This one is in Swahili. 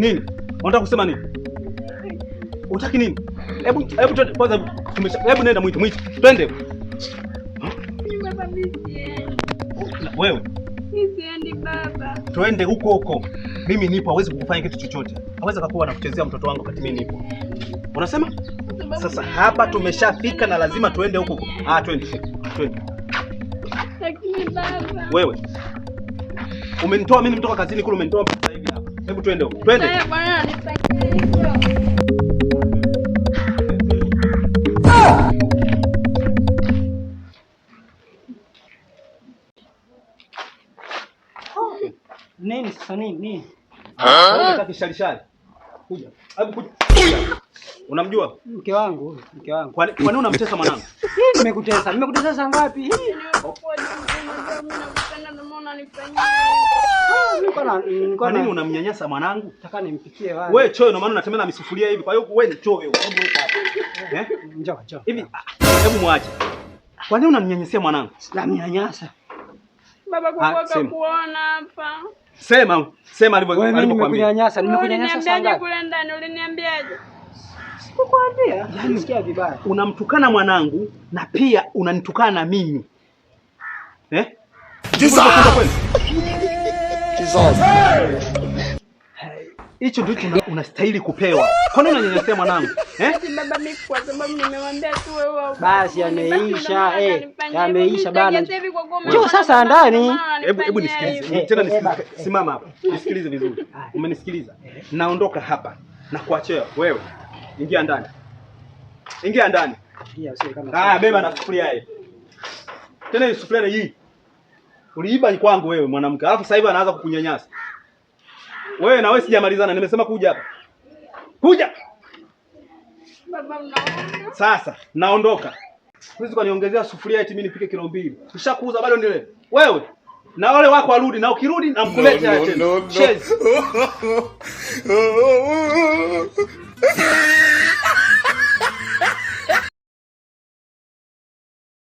Nini? Unataka kusema nini? Unataka nini? Hebu kwanza hebu nenda muite. Twende. Baba mimi. Wewe. Siendi baba. Twende huko. Mimi nipo, hawezi kukufanya kitu chochote. Hawezi kukuwa anakuchezea mtoto wangu wakati mimi nipo. Unasema? Sasa hapa tumeshafika na lazima tuende huko. Twende. Lakini baba. Wewe. Umenitoa mimi kutoka kazini kule, umenitoa sasa hivi hapa. Hebu twende huko. Twende. Sasa bwana anifanyia hivyo. Nini sasa nini? Unataka kishalishali. Kuja. Hebu kuja. Unamjua? Mke wangu. Kwa nini unamtesa mwanangu? Nimekutesa. Nimekutesa saa ngapi? Kwa nini unamnyanyasa mwanangu? Nataka nimpikie wali. Wewe choyo, ndio maana unatemea na misufuria hivi. Kwa hiyo wewe ni choyo. Hebu weka hapa. Njoo. Hivi hebu muache. Kwa nini unamnyanyasia mwanangu? Namnyanyasa. Baba kuoka kuona hapa. Sema alivyokuambia. Nimekunyanyasa saa ngapi? Kule ndani uliniambiaje? Sikukwambia. Nisikia vibaya. Unamtukana mwanangu na pia unanitukana na mimi. Hicho ndio unastahili kupewa. Kwa nini unanyanyasia mwanangu? Baba mimi kwa sababu nimemwambia tu wewe. Basi yameisha. Yameisha bana. Njoo sasa ndani. Hebu nisikilize. Tena nisikilize. Simama hapa. Nisikilize vizuri. Umenisikiliza? Naondoka hapa na kuachia wewe. Ingia ndani. Beba na sufuria hii. Tena hii sufuria hii. Uliiba ni kwangu wewe mwanamke. Alafu sasa hivi anaanza kukunyanyasa. Wewe na wewe sijamalizana, nimesema kuja hapa. Kuja. Baba unaona? Sasa naondoka. Huwezi kuniongezea sufuria eti mimi nipike kilo 2. Ushakuuza bado ndio wewe. Na wale wako warudi na ukirudi na mkulete tena.